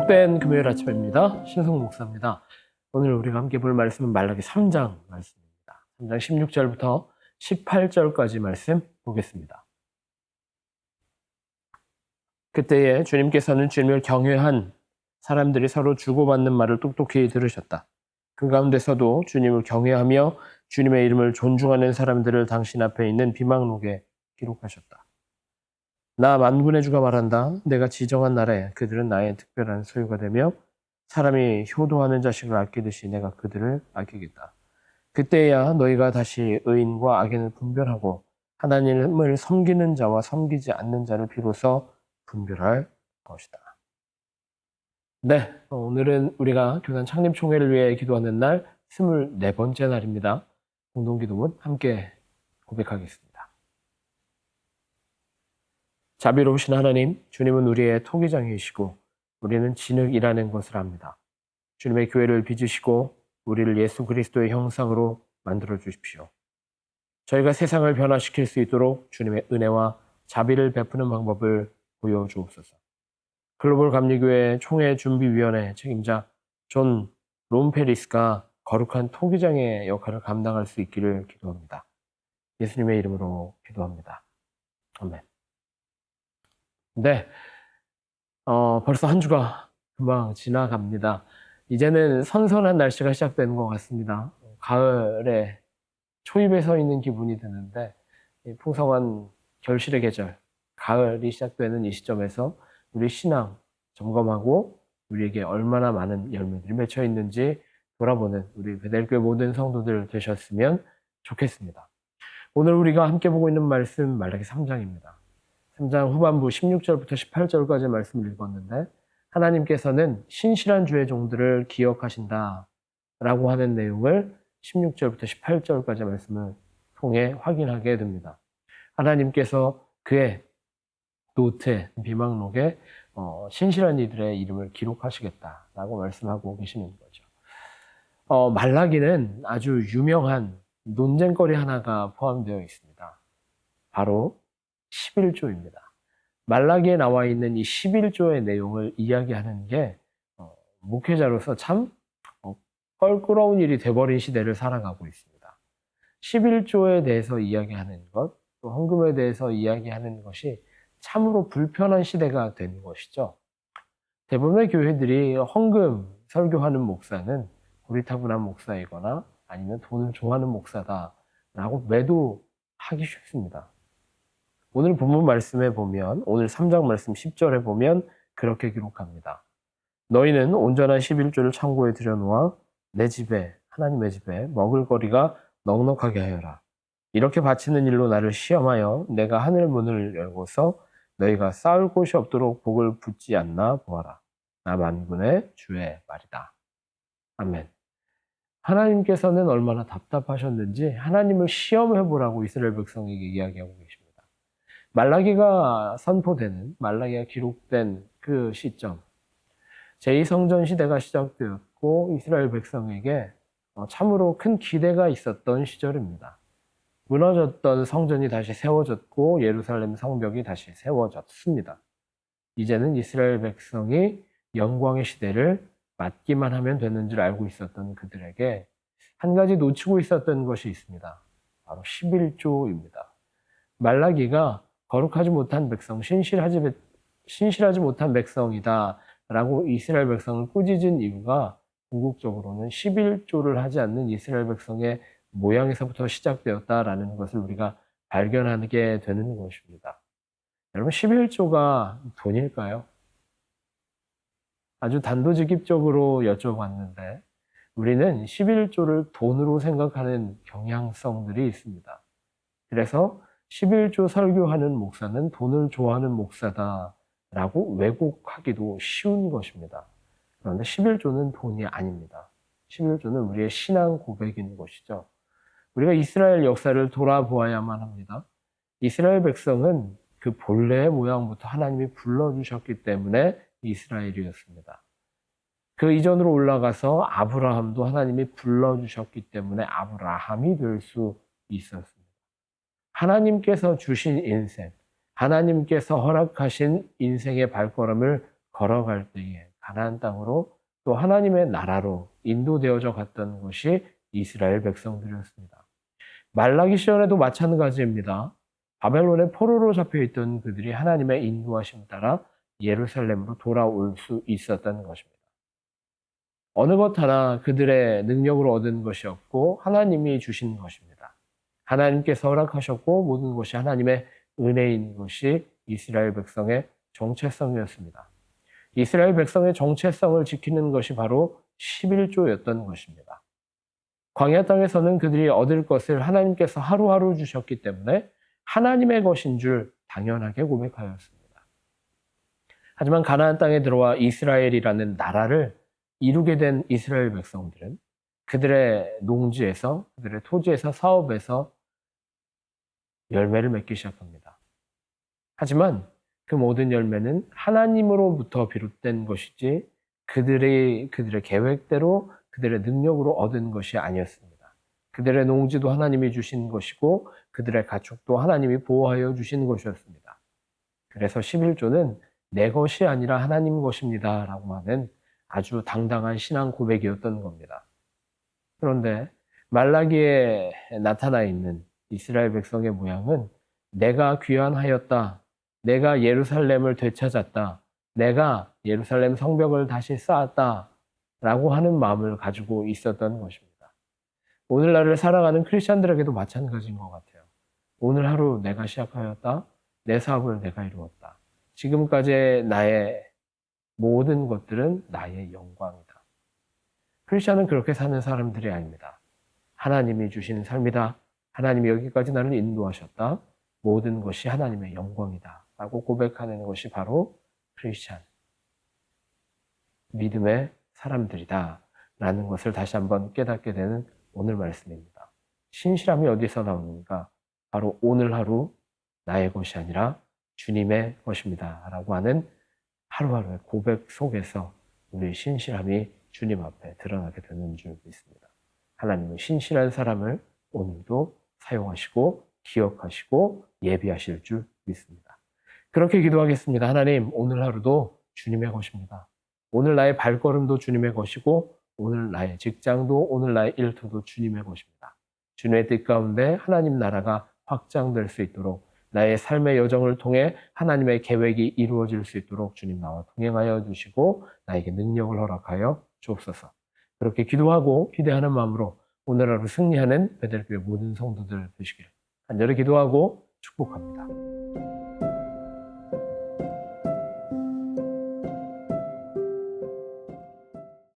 복된 금요일 아침입니다. 신성 목사입니다. 오늘 우리가 함께 볼 말씀은 말라기 3장 말씀입니다. 3장 16절부터 18절까지 말씀 보겠습니다. 그때에 주님께서는 주님을 경외한 사람들이 서로 주고받는 말을 똑똑히 들으셨다. 그 가운데서도 주님을 경외하며 주님의 이름을 존중하는 사람들을 당신 앞에 있는 비망록에 기록하셨다. 나 만군의 주가 말한다. 내가 지정한 날에 그들은 나의 특별한 소유가 되며 사람이 효도하는 자식을 아끼듯이 내가 그들을 아끼겠다. 그때야 너희가 다시 의인과 악인을 분별하고 하나님을 섬기는 자와 섬기지 않는 자를 비로소 분별할 것이다. 네, 오늘은 우리가 교단 창립 총회를 위해 기도하는 날 24번째 날입니다. 공동기도문 함께 고백하겠습니다. 자비로우신 하나님, 주님은 우리의 토기장이시고 우리는 진흙이라는 것을 압니다. 주님의 교회를 빚으시고 우리를 예수 그리스도의 형상으로 만들어 주십시오. 저희가 세상을 변화시킬 수 있도록 주님의 은혜와 자비를 베푸는 방법을 보여주옵소서. 글로벌 감리교회 총회준비위원회 책임자 존 롬페리스가 거룩한 토기장의 역할을 감당할 수 있기를 기도합니다. 예수님의 이름으로 기도합니다. 아멘. 네, 벌써 한 주가 금방 지나갑니다. 이제는 선선한 날씨가 시작되는 것 같습니다. 가을에 초입에 서 있는 기분이 드는데 풍성한 결실의 계절, 가을이 시작되는 이 시점에서 우리 신앙 점검하고 우리에게 얼마나 많은 열매들이 맺혀 있는지 돌아보는 우리 베델교회 모든 성도들 되셨으면 좋겠습니다. 오늘 우리가 함께 보고 있는 말씀 말라기 3장입니다. 3장 후반부 16절부터 18절까지 말씀을 읽었는데 하나님께서는 신실한 주의 종들을 기억하신다 라고 하는 내용을 16절부터 18절까지 말씀을 통해 확인하게 됩니다. 하나님께서 그의 노트에 비망록에 신실한 이들의 이름을 기록하시겠다라고 말씀하고 계시는 거죠. 말라기는 아주 유명한 논쟁거리 하나가 포함되어 있습니다. 바로 11조입니다. 말라기에 나와 있는 이 11조의 내용을 이야기하는 게 목회자로서 참 껄끄러운 일이 돼버린 시대를 살아가고 있습니다. 11조에 대해서 이야기하는 것, 또 헌금에 대해서 이야기하는 것이 참으로 불편한 시대가 된 것이죠. 대부분의 교회들이 헌금 설교하는 목사는 고리타분한 목사이거나 아니면 돈을 좋아하는 목사다라고 매도하기 쉽습니다. 오늘 본문 말씀에 보면, 오늘 3장 말씀 10절에 보면 그렇게 기록합니다. 너희는 온전한 11조를 창고에 들여놓아 내 집에, 하나님의 집에 먹을 거리가 넉넉하게 하여라. 이렇게 바치는 일로 나를 시험하여 내가 하늘 문을 열고서 너희가 쌓을 곳이 없도록 복을 붓지 않나 보아라. 나 만군의 주의 말이다. 아멘. 하나님께서는 얼마나 답답하셨는지 하나님을 시험해보라고 이스라엘 백성에게 이야기하고 계십니다. 말라기가 선포되는, 말라기가 기록된 그 시점, 제2성전 시대가 시작되었고 이스라엘 백성에게 참으로 큰 기대가 있었던 시절입니다. 무너졌던 성전이 다시 세워졌고 예루살렘 성벽이 다시 세워졌습니다. 이제는 이스라엘 백성이 영광의 시대를 맞기만 하면 되는 줄 알고 있었던 그들에게 한 가지 놓치고 있었던 것이 있습니다. 바로 11조입니다. 말라기가 거룩하지 못한 백성, 신실하지 못한 백성이다 라고 이스라엘 백성을 꾸짖은 이유가 궁극적으로는 11조를 하지 않는 이스라엘 백성의 모양에서부터 시작되었다라는 것을 우리가 발견하게 되는 것입니다. 여러분, 11조가 돈일까요? 아주 단도직입적으로 여쭤봤는데 우리는 11조를 돈으로 생각하는 경향성들이 있습니다. 그래서 11조 설교하는 목사는 돈을 좋아하는 목사다라고 왜곡하기도 쉬운 것입니다. 그런데 11조는 돈이 아닙니다. 11조는 우리의 신앙 고백인 것이죠. 우리가 이스라엘 역사를 돌아보아야만 합니다. 이스라엘 백성은 그 본래의 모양부터 하나님이 불러주셨기 때문에 이스라엘이었습니다. 그 이전으로 올라가서 아브라함도 하나님이 불러주셨기 때문에 아브라함이 될 수 있었습니다. 하나님께서 주신 인생, 하나님께서 허락하신 인생의 발걸음을 걸어갈 때에 가나안 땅으로 또 하나님의 나라로 인도되어져 갔던 것이 이스라엘 백성들이었습니다. 말라기 시절에도 마찬가지입니다. 바벨론의 포로로 잡혀있던 그들이 하나님의 인도하심 따라 예루살렘으로 돌아올 수 있었던 것입니다. 어느 것 하나 그들의 능력으로 얻은 것이었고 하나님이 주신 것입니다. 하나님께서 허락하셨고 모든 것이 하나님의 은혜인 것이 이스라엘 백성의 정체성이었습니다. 이스라엘 백성의 정체성을 지키는 것이 바로 11조였던 것입니다. 광야 땅에서는 그들이 얻을 것을 하나님께서 하루하루 주셨기 때문에 하나님의 것인 줄 당연하게 고백하였습니다. 하지만 가나안 땅에 들어와 이스라엘이라는 나라를 이루게 된 이스라엘 백성들은 그들의 농지에서, 그들의 토지에서, 사업에서 열매를 맺기 시작합니다. 하지만 그 모든 열매는 하나님으로부터 비롯된 것이지 그들의 계획대로 그들의 능력으로 얻은 것이 아니었습니다. 그들의 농지도 하나님이 주신 것이고 그들의 가축도 하나님이 보호하여 주신 것이었습니다. 그래서 11조는 내 것이 아니라 하나님 것입니다 라고 하는 아주 당당한 신앙 고백이었던 겁니다. 그런데 말라기에 나타나 있는 이스라엘 백성의 모양은 내가 귀환하였다. 내가 예루살렘을 되찾았다. 내가 예루살렘 성벽을 다시 쌓았다. 라고 하는 마음을 가지고 있었던 것입니다. 오늘날을 살아가는 크리스찬들에게도 마찬가지인 것 같아요. 오늘 하루 내가 시작하였다. 내 사업을 내가 이루었다. 지금까지의 나의 모든 것들은 나의 영광이다. 크리스찬은 그렇게 사는 사람들이 아닙니다. 하나님이 주신 삶이다. 하나님이 여기까지 나를 인도하셨다. 모든 것이 하나님의 영광이다. 라고 고백하는 것이 바로 크리스찬, 믿음의 사람들이다. 라는 것을 다시 한번 깨닫게 되는 오늘 말씀입니다. 신실함이 어디서 나오는가? 바로 오늘 하루 나의 것이 아니라 주님의 것입니다. 라고 하는 하루하루의 고백 속에서 우리의 신실함이 주님 앞에 드러나게 되는 줄 믿습니다. 하나님은 신실한 사람을 오늘도 사용하시고 기억하시고 예비하실 줄 믿습니다. 그렇게 기도하겠습니다. 하나님, 오늘 하루도 주님의 것입니다. 오늘 나의 발걸음도 주님의 것이고 오늘 나의 직장도 오늘 나의 일터도 주님의 것입니다. 주님의 뜻 가운데 하나님 나라가 확장될 수 있도록 나의 삶의 여정을 통해 하나님의 계획이 이루어질 수 있도록 주님 나와 동행하여 주시고 나에게 능력을 허락하여 주옵소서. 그렇게 기도하고 기대하는 마음으로 오늘 하루 승리하는 베델교회 모든 성도들 되시기를 간절히 기도하고 축복합니다.